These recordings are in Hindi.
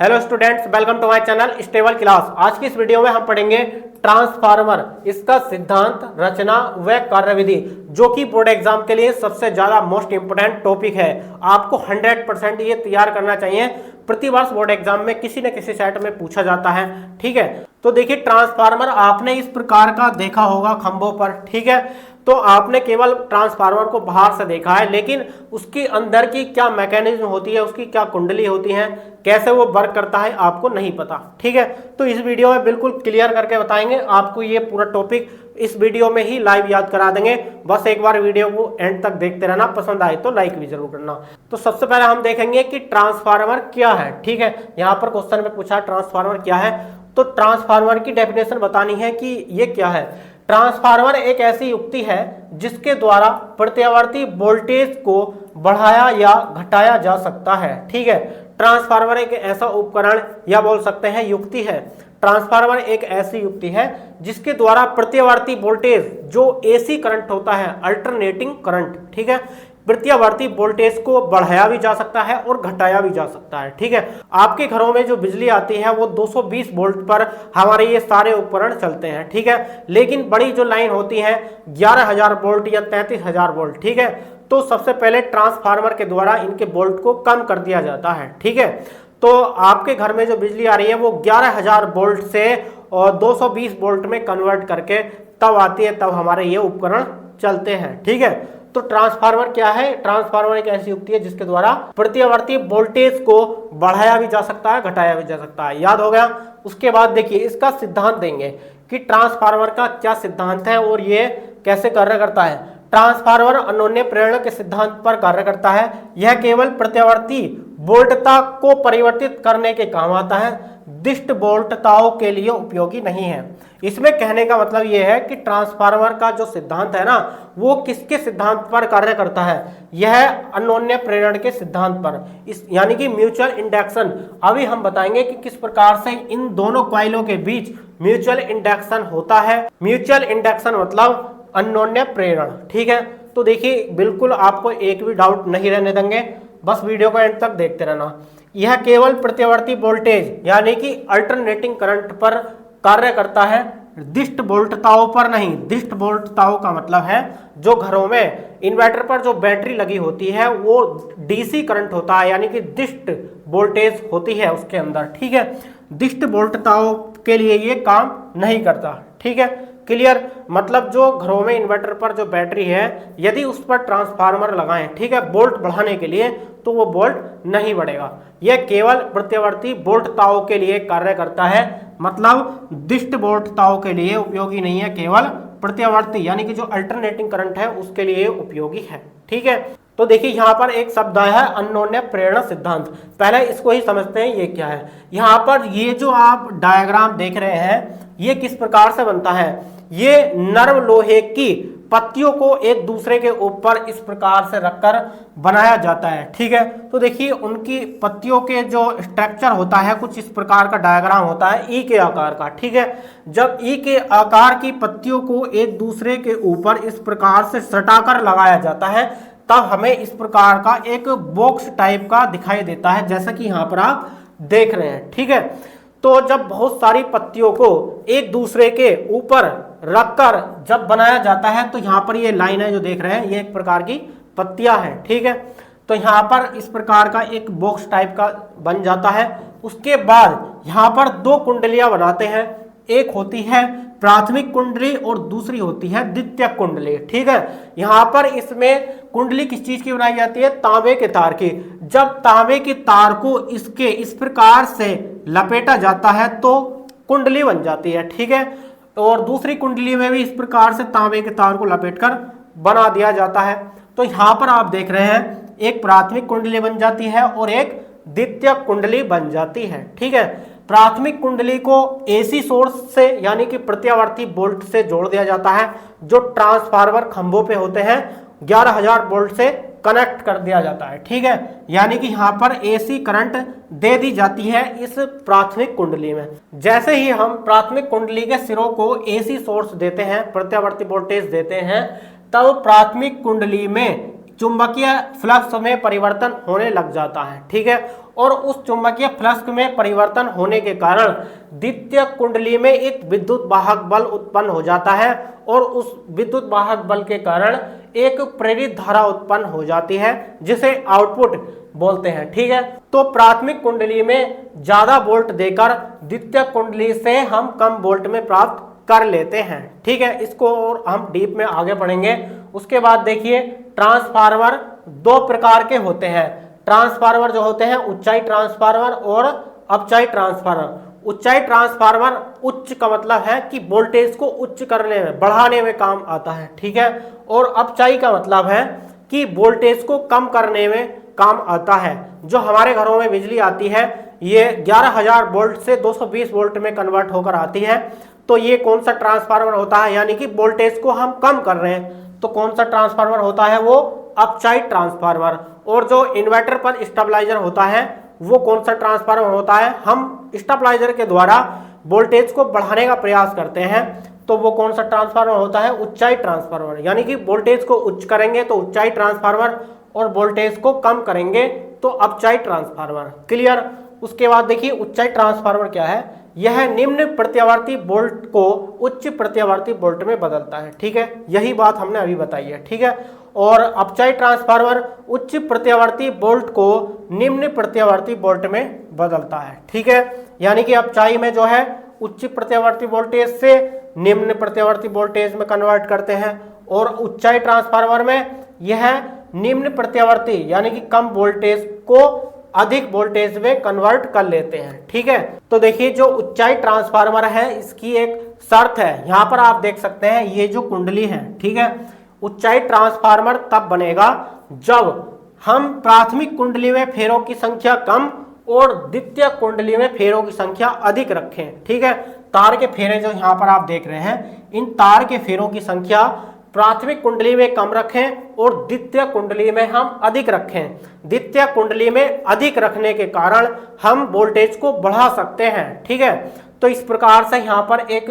Hello students, welcome to my channel stable class. आज की इस वीडियो में हम पढ़ेंगे ट्रांसफार्मर, इसका सिद्धांत, रचना व कार्यविधि, जो कि बोर्ड एग्जाम के लिए सबसे ज्यादा मोस्ट इंपोर्टेंट टॉपिक है। आपको 100% ये तैयार करना चाहिए। प्रतिवर्ष बोर्ड एग्जाम में किसी न किसी सेट में पूछा जाता है। ठीक है, तो देखिए ट्रांसफार्मर आपने इस प्रकार का देखा होगा खंभों पर। ठीक है, तो आपने केवल ट्रांसफार्मर को बाहर से देखा है, लेकिन उसके अंदर की क्या मैकेनिज्म होती है, उसकी क्या कुंडली होती है, कैसे वो वर्क करता है, आपको नहीं पता। ठीक है, तो इस वीडियो में बिल्कुल क्लियर करके बताएंगे आपको। ये पूरा टॉपिक इस वीडियो में ही लाइव याद करा देंगे। बस एक बार वीडियो को एंड तक देखते रहना, पसंद आए तो लाइक भी जरूर करना। तो सबसे पहले हम देखेंगे कि ट्रांसफार्मर क्या है। ठीक है, यहाँ पर क्वेश्चन में पूछा ट्रांसफार्मर क्या है, तो ट्रांसफार्मर की डेफिनेशन बतानी है कि ये क्या है। ट्रांसफार्मर एक ऐसी युक्ति है जिसके द्वारा प्रत्यावर्ती वोल्टेज को बढ़ाया या घटाया जा सकता है। ठीक है, ट्रांसफार्मर एक ऐसा उपकरण या बोल सकते हैं युक्ति है। ट्रांसफार्मर एक ऐसी युक्ति है जिसके द्वारा प्रत्यावर्ती वोल्टेज, जो एसी करंट होता है, अल्टरनेटिंग करंट, ठीक है, प्रत्यावर्ती वोल्टेज को बढ़ाया भी जा सकता है और घटाया भी जा सकता है। ठीक है, आपके घरों में जो बिजली आती है वो 220 वोल्ट पर हमारे ये सारे उपकरण चलते हैं। ठीक है, लेकिन बड़ी जो लाइन होती है 11,000 वोल्ट या 33,000 वोल्ट। ठीक है, तो सबसे पहले ट्रांसफार्मर के द्वारा इनके वोल्ट को कम कर दिया जाता है। ठीक है, तो आपके घर में जो बिजली आ रही है वो 11,000 वोल्ट से और 220 वोल्ट में कन्वर्ट करके तब आती है, तब हमारे ये उपकरण चलते हैं। ठीक है, तो ट्रांसफार्मर क्या है? ट्रांसफार्मर एक ऐसी युक्ति है जिसके द्वारा प्रत्यावर्ती वोल्टेज को बढ़ाया भी जा सकता है, घटाया भी जा सकता है। याद हो गया? उसके बाद देखिए इसका सिद्धांत देंगे कि ट्रांसफार्मर का क्या सिद्धांत है और ये कैसे कार्य करता है। ट्रांसफार्मर अन्योन्य प्रेरणा के सिद्धांत पर कार्य करता है। यह केवल प्रत्यावर्ती वोल्टता को परिवर्तित करने के काम आता है, दिष्ट वोल्टताओं के लिए उपयोगी नहीं है। इसमें कहने का मतलब यह है कि ट्रांसफार्मर का जो सिद्धांत है ना, वो किसके सिद्धांत पर कार्य करता है? यह अन्योन्य प्रेरण के सिद्धांत पर, इस यानी कि म्यूचुअल इंडक्शन। अभी हम बताएंगे कि किस प्रकार से इन दोनों कॉइलों के बीच म्यूचुअल इंडक्शन होता है। म्यूचुअल इंडक्शन मतलब अन्योन्य प्रेरण। ठीक है, तो देखिए बिल्कुल आपको एक भी डाउट नहीं रहने देंगे, बस वीडियो को एंड तक देखते रहना। यह केवल प्रत्यावर्ती वोल्टेज यानी कि अल्टरनेटिंग करंट पर कार्य करता है, दिष्ट वोल्टताओं पर नहीं। दिष्ट वोल्टताओं का मतलब है जो घरों में इन्वर्टर पर जो बैटरी लगी होती है वो डीसी करंट होता है, यानी कि दिष्ट वोल्टेज होती है उसके अंदर। ठीक है, दिष्ट वोल्टताओं के लिए ये काम नहीं करता। ठीक है, क्लियर? मतलब जो घरों में इन्वर्टर पर जो बैटरी है, यदि उस पर ट्रांसफार्मर लगाएं, ठीक है, वोल्ट बढ़ाने के लिए, तो वो वोल्ट नहीं बढ़ेगा। यह केवल प्रत्यावर्ती वोल्टताओं के लिए कार्य करता है, मतलब दिष्ट वोल्टताओं के लिए उपयोगी नहीं है, केवल प्रत्यावर्ती यानी कि जो अल्टरनेटिंग करंट है उसके लिए उपयोगी है। ठीक है, तो देखिए यहाँ पर एक शब्द आया है अन्योन्य प्रेरणा सिद्धांत। पहले इसको ही समझते हैं ये क्या है। यहाँ पर ये जो आप डायग्राम देख रहे हैं ये किस प्रकार से बनता है? ये नरम लोहे की पत्तियों को एक दूसरे के ऊपर इस प्रकार से रखकर बनाया जाता है। ठीक है, तो देखिए उनकी पत्तियों के जो स्ट्रक्चर होता है कुछ इस प्रकार का डायग्राम होता है ई के आकार का। ठीक है, जब ई के आकार की पत्तियों को एक दूसरे के ऊपर इस प्रकार से सटाकर लगाया जाता है, तब हमें इस प्रकार का एक बॉक्स टाइप का दिखाई देता है, जैसा कि यहाँ पर आप देख रहे हैं। ठीक है, तो जब बहुत सारी पत्तियों को एक दूसरे के ऊपर रखकर जब बनाया जाता है, तो यहाँ पर ये लाइन है जो देख रहे हैं, ये एक प्रकार की पत्तियां हैं। ठीक है, तो यहाँ पर इस प्रकार का एक बॉक्स टाइप का बन जाता है। उसके बाद यहाँ पर दो कुंडलियां बनाते हैं, एक होती है प्राथमिक कुंडली और दूसरी होती है द्वितीयक कुंडली। ठीक है, यहाँ पर इसमें कुंडली किस चीज की बनाई जाती है? तांबे के तार की। जब तांबे के तार को इसके इस प्रकार से लपेटा जाता है तो कुंडली बन जाती है। ठीक है, और दूसरी कुंडली में भी इस प्रकार से तांबे के तार को लपेटकर बना दिया जाता है। तो यहाँ पर आप देख रहे हैं एक प्राथमिक कुंडली बन जाती है और एक द्वितीयक कुंडली बन जाती है। ठीक है, प्राथमिक कुंडली को एसी सोर्स से यानी कि प्रत्यावर्ती वोल्ट से जोड़ दिया जाता है, जो ट्रांसफार्मर खंभों पे होते हैं 11,000 वोल्ट से कनेक्ट कर दिया जाता है। ठीक है, यानी कि यहाँ पर एसी करंट दे दी जाती है इस प्राथमिक कुंडली में। जैसे ही हम प्राथमिक कुंडली के सिरों को एसी सोर्स देते हैं, प्रत्यावर्ती वोल्टेज देते हैं, तब प्राथमिक कुंडली में चुंबकीय फ्लक्स में परिवर्तन होने लग जाता है, ठीक है। और उस चुंबकीय फ्लक्स में परिवर्तन होने के कारण द्वितीय कुंडली में एक विद्युत वाहक बल उत्पन्न हो जाता है और उस विद्युत वाहक बल के कारण एक प्रेरित धारा उत्पन्न हो जाती है जिसे आउटपुट बोलते हैं, ठीक है। तो प्राथमिक कुंडली में ज्यादा वोल्ट देकर द्वितीय कुंडली से हम कम वोल्ट में प्राप्त कर लेते हैं, ठीक है। इसको और हम डीप में आगे पढ़ेंगे। उसके बाद देखिए ट्रांसफार्मर दो प्रकार के होते हैं। ट्रांसफार्मर जो होते हैं ऊंचाई ट्रांसफार्मर और अपचाई ट्रांसफार्मर। ऊंचाई ट्रांसफार्मर उच्च का मतलब है कि वोल्टेज को उच्च करने में बढ़ाने में काम आता है, ठीक है। और अपचाई का मतलब है कि वोल्टेज को कम करने में काम आता है। जो हमारे घरों में बिजली आती है ये 11,000 वोल्ट से 220 वोल्ट में कन्वर्ट होकर आती है। तो ये कौन सा ट्रांसफार्मर होता है, यानी कि वोल्टेज को हम कम कर रहे हैं, तो कौन सा ट्रांसफार्मर होता है, वो अपचाई ट्रांसफार्मर। और जो इन्वर्टर पर स्टेबलाइजर होता है वो कौन सा ट्रांसफार्मर होता है, हम स्टेबलाइजर के द्वारा वोल्टेज को बढ़ाने का प्रयास करते हैं, तो वो कौन सा ट्रांसफार्मर होता है, ऊंचाई ट्रांसफार्मर। यानी कि वोल्टेज को उच्च करेंगे तो ऊंचाई ट्रांसफार्मर और वोल्टेज को कम करेंगे तो अपचाई ट्रांसफार्मर। क्लियर। उसके बाद देखिए ऊंचाई ट्रांसफार्मर क्या है, यह निम्न प्रत्यावर्ती वोल्ट को उच्च प्रत्यावर्ती वोल्ट में बदलता है, ठीक है। यही बात हमने अभी बताई है, ठीक है। और अपचाई ट्रांसफार्मर उच्च प्रत्यावर्ती वोल्ट को निम्न प्रत्यावर्ती वोल्ट में बदलता है, ठीक है। यानी कि अपचाई में जो है उच्च प्रत्यावर्ती वोल्टेज से निम्न प्रत्यावर्ती वोल्टेज में कन्वर्ट करते हैं और ऊंचाई ट्रांसफार्मर में यह निम्न प्रत्यावर्ती यानी कि कम वोल्टेज को अधिक वोल्टेज में कन्वर्ट कर लेते हैं, ठीक है। तो देखिए जो ऊंचाई ट्रांसफार्मर है इसकी एक शर्त है, यहाँ पर आप देख सकते हैं ये जो कुंडली है, ठीक है। ऊंचाई ट्रांसफार्मर तब बनेगा जब हम प्राथमिक कुंडली में फेरों की संख्या कम और द्वितीय कुंडली में फेरों की संख्या अधिक रखें, ठीक है। तार के फेरे जो यहाँ पर आप देख रहे हैं, इन तार के फेरों की संख्या प्राथमिक कुंडली में कम रखें और द्वितीय कुंडली में हम अधिक रखें। द्वितीय कुंडली में अधिक रखने के कारण हम वोल्टेज को बढ़ा सकते हैं, ठीक है। तो इस प्रकार से यहाँ पर एक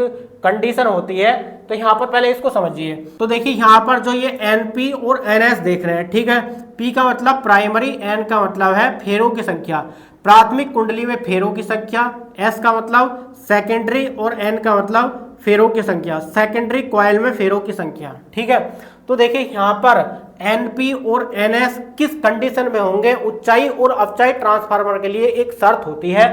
कंडीशन होती है। तो यहाँ पर पहले इसको समझिए। तो देखिए यहाँ पर जो ये NP और NS देख रहे हैं, ठीक है। P का मतलब प्राइमरी, N का मतलब है फेरों की संख्या, प्राथमिक कुंडली में फेरों की संख्या, S का मतलब सेकेंडरी और N का मतलब फेरों की संख्या, सेकेंडरी कॉइल में फेरों की संख्या, ठीक है। तो देखिए यहाँ पर NP और NS किस कंडीशन में होंगे, ऊंचाई और अपचाई ट्रांसफार्मर के लिए एक शर्त होती है,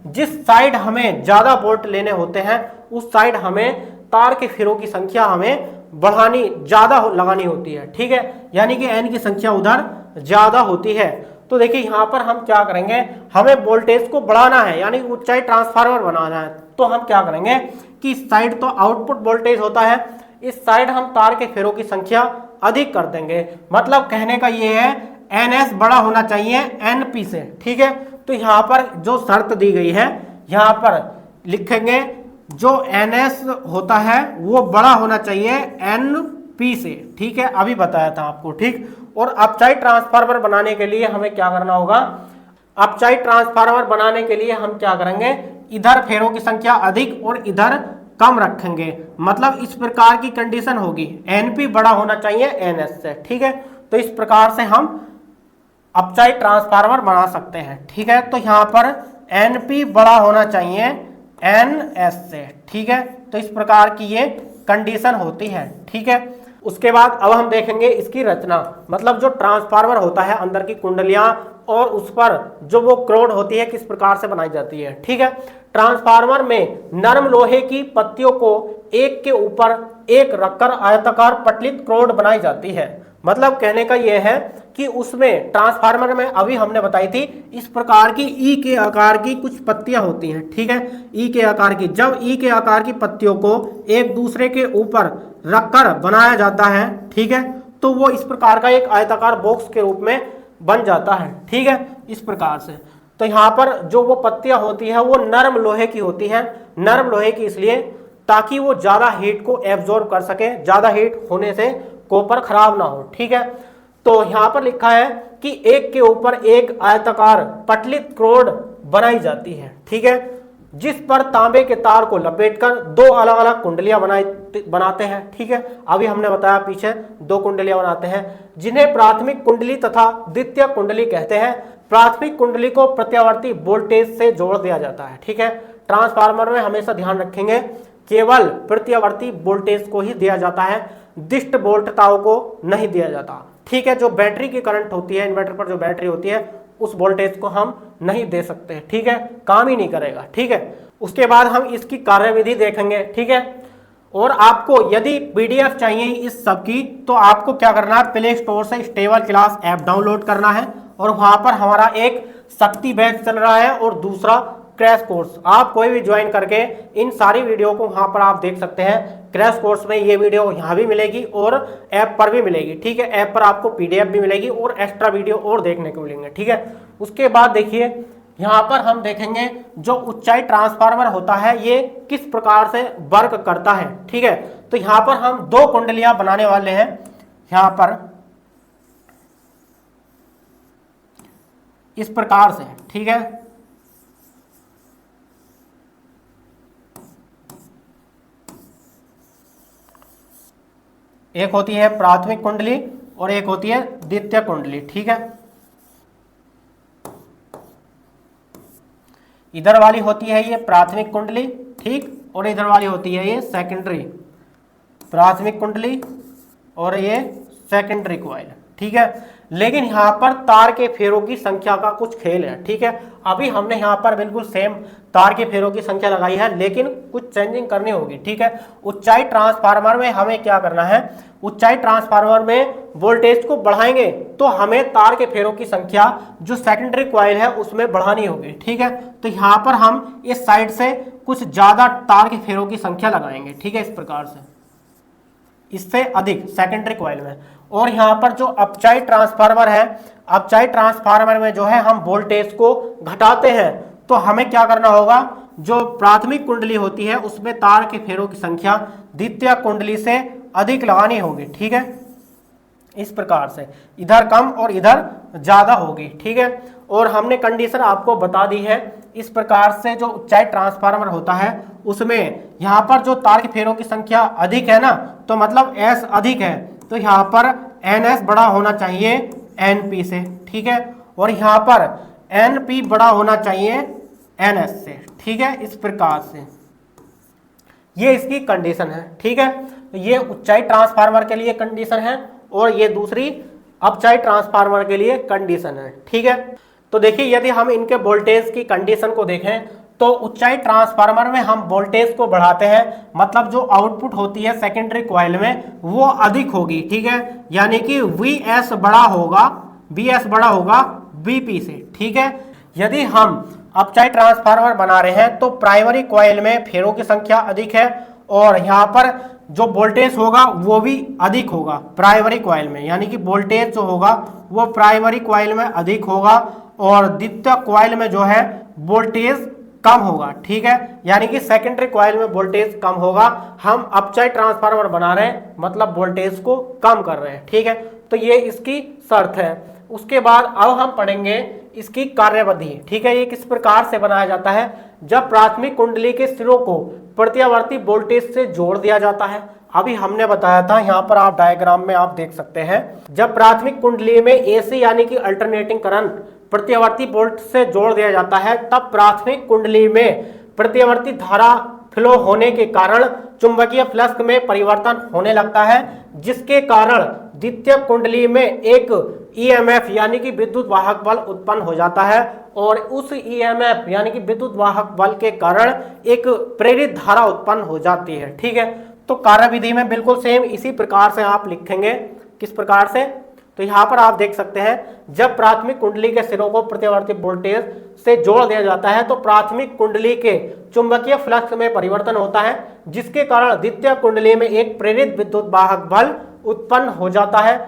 जिस साइड हमें ज्यादा वोल्ट लेने होते हैं उस साइड हमें तार के फेरों की संख्या हमें बढ़ानी ज्यादा लगानी होती है, ठीक है। यानी कि N की संख्या उधर ज्यादा होती है। तो देखिए यहाँ पर हम क्या करेंगे, हमें वोल्टेज को बढ़ाना है यानी ऊंचाई ट्रांसफार्मर बनाना है। तो हम क्या करेंगे कि इस साइड तो आउटपुट वोल्टेज होता है, इस साइड हम तार के फेरों की संख्या अधिक कर देंगे। मतलब कहने का ये है NS बड़ा होना चाहिए NP से, ठीक है। तो यहाँ पर जो शर्त दी गई है यहाँ पर लिखेंगे जो NS होता है वो बड़ा होना चाहिए NP से, ठीक है। अभी बताया था आपको, ठीक। और अपचाई ट्रांसफार्मर बनाने के लिए हमें क्या करना होगा, अपचाई ट्रांसफार्मर बनाने के लिए हम क्या करेंगे, इधर फेरों की संख्या अधिक और इधर कम रखेंगे। मतलब इस प्रकार की कंडीशन होगी, NP बड़ा होना चाहिए NS से, ठीक है। तो इस प्रकार से हम अपचाई ट्रांसफार्मर बना सकते हैं, ठीक है। तो यहाँ पर NP बड़ा होना चाहिए NS से, ठीक है। तो इस प्रकार की ये कंडीशन होती है, ठीक है। उसके बाद अब हम देखेंगे इसकी रचना, मतलब जो ट्रांसफार्मर होता है अंदर की कुंडलियां और उस पर जो वो क्रोड होती है किस प्रकार से बनाई जाती है, ठीक है। ट्रांसफार्मर में नरम लोहे की पत्तियों को एक के ऊपर एक रखकर आयताकार पटलित क्रोड बनाई जाती है। मतलब कहने का यह है कि उसमें ट्रांसफार्मर में अभी हमने बताई थी इस प्रकार की ई के आकार की कुछ पत्तियां होती हैं, ठीक है। ई के आकार की, जब ई के आकार की पत्तियों को एक दूसरे के ऊपर रखकर बनाया जाता है, ठीक है, तो वो इस प्रकार का एक आयताकार बॉक्स के रूप में बन जाता है, ठीक है, इस प्रकार से। तो यहाँ पर जो वो पत्तियां होती है वो नरम लोहे की होती है। नरम लोहे की इसलिए ताकि वो ज्यादा हीट को एब्जॉर्ब कर सके, ज्यादा हीट होने से कॉपर खराब ना हो, ठीक है। तो यहाँ पर लिखा है कि एक के ऊपर एक आयताकार पटलित क्रोड बनाई जाती है, ठीक है। जिस पर तांबे के तार को लपेटकर दो अलग अलग कुंडलियां बनाते हैं। ठीक है, अभी हमने बताया पीछे दो कुंडलियां बनाते हैं, जिन्हें प्राथमिक कुंडली तथा द्वितीय कुंडली कहते हैं। प्राथमिक कुंडली को प्रत्यावर्ती वोल्टेज से जोड़ दिया जाता है। ठीक है, ट्रांसफार्मर में हमेशा ध्यान रखेंगे केवल प्रत्यावर्ती वोल्टेज को ही दिया जाता है, दिष्ट वोल्टताओं को नहीं दिया जाता। ठीक है, जो बैटरी की करंट होती है, इन्वर्टर पर जो बैटरी होती है, उस वोल्टेज को हम नहीं दे सकते। ठीक है, काम ही नहीं करेगा। ठीक है, उसके बाद हम इसकी कार्यविधि देखेंगे। ठीक है, और आपको यदि पीडीएफ चाहिए इस सब की तो आपको क्या करना है, प्ले स्टोर से स्टेबल क्लास ऐप डाउनलोड करना है और वहां पर हमारा एक शक्ति बैच चल रहा है और दूसरा क्रैश कोर्स। आप कोई भी ज्वाइन करके इन सारी वीडियो को वहां पर आप देख सकते हैं। क्रैश कोर्स में ये वीडियो यहाँ भी मिलेगी और ऐप पर भी मिलेगी। ठीक है, ऐप पर आपको पीडीएफ भी मिलेगी और एक्स्ट्रा वीडियो और देखने को मिलेंगे। ठीक है, उसके बाद देखिए यहाँ पर हम देखेंगे जो ऊंचाई ट्रांसफार्मर होता है ये किस प्रकार से वर्क करता है। ठीक है, तो यहाँ पर हम दो कुंडलियां बनाने वाले हैं। यहाँ पर इस प्रकार से, ठीक है, एक होती है प्राथमिक कुंडली और एक होती है द्वितीय कुंडली। ठीक है, इधर वाली होती है ये प्राथमिक कुंडली, ठीक, और इधर वाली होती है ये सेकेंडरी, प्राथमिक कुंडली और ये सेकेंडरी कॉइल। ठीक है, लेकिन यहाँ पर तार के फेरों की संख्या का कुछ खेल है। ठीक है, अभी हमने यहाँ पर बिल्कुल सेम तार के फेरों की संख्या लगाई है, लेकिन कुछ चेंजिंग करनी होगी। ठीक है, ऊंचाई ट्रांसफार्मर में हमें क्या करना है, ऊंचाई ट्रांसफार्मर में वोल्टेज को बढ़ाएंगे तो हमें तार के फेरों की संख्या जो सेकेंडरी कॉइल है उसमें बढ़ानी होगी। ठीक है, तो यहाँ पर हम इस साइड से कुछ ज्यादा तार के फेरों की संख्या लगाएंगे। ठीक है, इस प्रकार से, इससे अधिक सेकेंडरी कॉइल में। और यहाँ पर जो अपचाई ट्रांसफार्मर है, अपचाई ट्रांसफार्मर में जो है हम वोल्टेज को घटाते हैं तो हमें क्या करना होगा, जो प्राथमिक कुंडली होती है उसमें तार के फेरों की संख्या द्वितीय कुंडली से अधिक लगानी होगी। ठीक है, इस प्रकार से इधर कम और इधर ज्यादा होगी। ठीक है, और हमने कंडीशन आपको बता दी है। इस प्रकार से जो ऊंचाई ट्रांसफार्मर होता है उसमें यहाँ पर जो तार के फेरों की संख्या अधिक है ना, तो मतलब एस अधिक है, तो यहाँ पर एन एस बड़ा होना चाहिए एन पी से। ठीक है, और यहाँ पर एन पी बड़ा होना चाहिए एन एस से। ठीक है, इस प्रकार से ये इसकी कंडीशन है। ठीक है, तो ये ऊंचाई ट्रांसफार्मर के लिए कंडीशन है और ये दूसरी अपचाई ट्रांसफार्मर के लिए कंडीशन है। ठीक है, तो देखिए यदि हम इनके वोल्टेज की कंडीशन को देखें तो ऊंचाई ट्रांसफार्मर में हम वोल्टेज को बढ़ाते हैं, मतलब जो आउटपुट होती है सेकेंडरी कॉइल में वो अधिक होगी। ठीक है, यानी कि वीएस बड़ा होगा, बीएस बड़ा होगा बीपी से। ठीक है, यदि हम अपचाई ट्रांसफार्मर बना रहे हैं तो प्राइमरी कॉइल में फेरों की संख्या अधिक है और यहाँ पर जो वोल्टेज होगा वो भी अधिक होगा प्राइमरी कॉइल में, यानी कि वोल्टेज जो होगा वो प्राइमरी कॉइल में अधिक होगा और द्वितीय कॉइल में जो है वोल्टेज कम होगा। ठीक है, यानी कि सेकेंडरी कॉइल में वोल्टेज कम होगा। हम अपचाई ट्रांसफार्मर बना रहे हैं मतलब वोल्टेज को कम कर रहे हैं। ठीक है, तो ये इसकी शर्त है। उसके बाद अब हम पढ़ेंगे इसकी कार्यविधि। ठीक है, ये किस प्रकार से बनाया जाता है, जब प्राथमिक कुंडली के सिरों को प्रत्यावर्ती वोल्टेज से जोड़ दिया जाता है। अभी हमने बताया था, यहाँ पर आप डायग्राम में आप देख सकते हैं, जब प्राथमिक कुंडली में एसी यानी कि अल्टरनेटिंग करंट प्रत्यावर्ती वोल्ट से जोड़ दिया जाता है तब प्राथमिक कुंडली में प्रत्यावर्ती धारा फ्लो होने के कारण चुंबकीय फ्लक्स में परिवर्तन होने लगता है, जिसके कारण द्वितीय कुंडली में एक ईएमएफ यानी कि विद्युत वाहक बल उत्पन्न हो जाता है और उस ईएमएफ यानी कि विद्युत वाहक बल के कारण एक प्रेरित धारा उत्पन्न हो जाती है। ठीक है, तो कार्यविधि में बिल्कुल सेम इसी प्रकार से आप लिखेंगे। किस प्रकार से, तो यहाँ पर आप देख सकते हैं, जब प्राथमिक कुंडली के सिरों को प्रत्यावर्ती वोल्टेज से जोड़ दिया जाता है तो प्राथमिक कुंडली के चुंबकीय फ्लक्स में परिवर्तन होता है, जिसके कारण द्वितीय कुंडली में एक प्रेरित विद्युत वाहक बल उत्पन्न हो जाता है,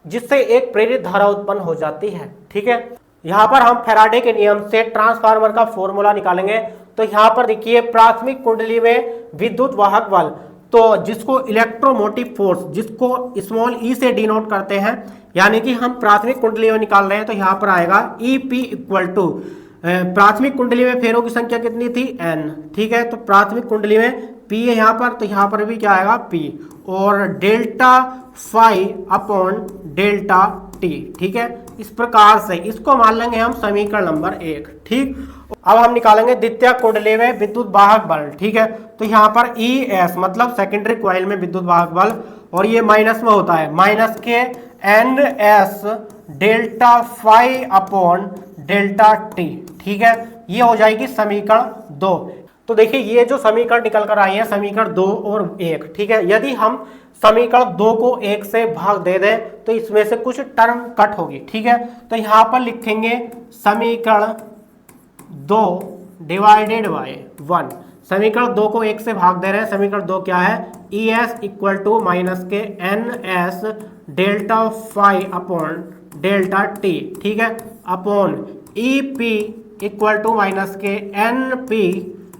जिससे एक प्रेरित धारा उत्पन्न हो जाती है। ठीक है, यहाँ पर हम फैराडे के नियम से ट्रांसफार्मर का फॉर्मूला निकालेंगे। तो यहाँ पर देखिए प्राथमिक कुंडली में विद्युत वाहक बल, तो जिसको इलेक्ट्रोमोटिव फोर्स, जिसको स्मॉल ई से डिनोट करते हैं, यानी कि हम प्राथमिक कुंडली में निकाल रहे हैं तो यहाँ पर आएगा ईपी इक्वल टू प्राथमिक कुंडली में फेरों की संख्या कितनी थी n, ठीक है। तो प्राथमिक कुंडली में p है यहाँ पर, तो यहाँ पर भी क्या आएगा p, और delta phi upon delta t, ठीक है। इस प्रकार से इसको मान लेंगे हम समीकरण नंबर 1, ठीक। अब हम निकालेंगे द्वितीय कुंडली में विद्युत वाहक बल, ठीक है। तो यहाँ पर ES मतलब सेकेंडरी कॉइल में विद्युत वाहक बल, और ये माइनस में होता है, माइनस के NS delta phi upon delta t, ठीक है। ये हो जाएगी समीकरण 2। तो देखिए ये जो समीकरण निकल कर आई है समीकरण 2 और 1, ठीक है। यदि हम समीकरण 2 को 1 से भाग दे दें तो इसमें से कुछ टर्म कट होगी, ठीक है। तो यहाँ पर लिखेंगे समीकरण 2 डिवाइडेड बाय 1। समीकरण 2 को 1 से भाग दे रहे हैं, समीकरण 2 क्या है, ES इक्वल टू माइनस के NS delta phi upon delta t, ठीक है, upon EP equal to minus के NP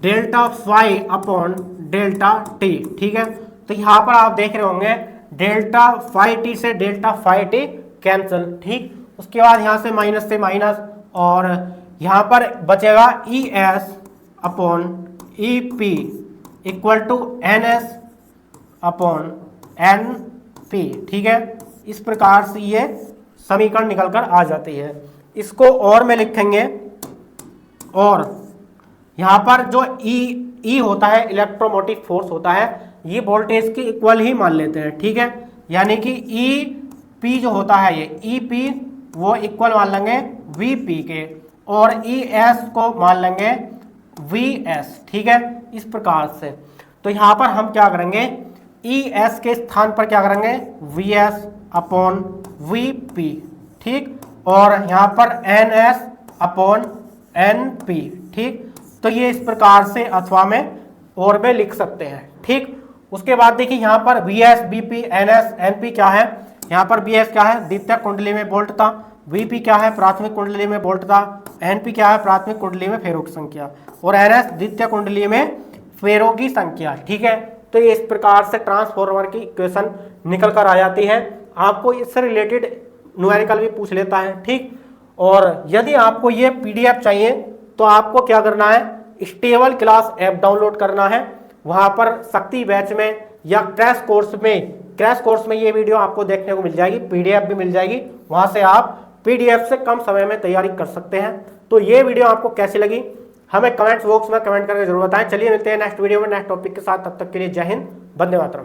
delta phi upon delta t, ठीक है। तो यहाँ पर आप देख रहे होंगे डेल्टा फाई t से डेल्टा फाई t कैंसिल, ठीक। उसके बाद यहाँ से माइनस, और यहाँ पर बचेगा ES upon EP equal to NS upon NP, ठीक है। इस प्रकार से ये समीकरण निकल कर आ जाती है। इसको और में लिखेंगे, और यहाँ पर जो E होता है इलेक्ट्रोमोटिव फोर्स होता है, ये वोल्टेज के इक्वल ही मान लेते हैं, ठीक है। यानी कि EP जो होता है ये EP वो इक्वल मान लेंगे VP के, और ES को मान लेंगे VS, ठीक है। इस प्रकार से तो यहाँ पर हम क्या करेंगे, ES के स्थान पर क्या करेंगे VS अपॉन VP, ठीक, और यहाँ पर NS अपॉन NP, ठीक। तो ये इस प्रकार से अथवा में और में लिख सकते हैं, ठीक। उसके बाद देखिए यहाँ पर VS BP NS NP क्या है, यहाँ पर VS क्या है, द्वितीय कुंडली में वोल्ट था, VP क्या है, प्राथमिक कुंडली में वोल्ट था, NP क्या है, प्राथमिक कुंडली में फेरों की संख्या, और NS द्वितीय कुंडली में फेरों की संख्या, ठीक है। तो ये इस प्रकार से ट्रांसफॉर्मर की इक्वेशन निकल कर आ जाती है। आपको इससे रिलेटेड न्यूमेरिकल भी पूछ लेता है, ठीक। और यदि आपको ये PDF चाहिए तो आपको क्या करना है, स्टेबल क्लास ऐप डाउनलोड करना है। वहाँ पर शक्ति बैच में या क्रैश कोर्स में ये वीडियो आपको देखने को मिल जाएगी, PDF भी मिल जाएगी। वहाँ से आप PDF से कम समय में तैयारी कर सकते हैं। तो ये वीडियो आपको कैसी लगी हमें कमेंट्स बॉक्स में कमेंट करके जरूर बताएं। चलिए मिलते हैं नेक्स्ट वीडियो में नेक्स्ट टॉपिक के साथ, तब तक के लिए जय हिंद, वंदे मातरम।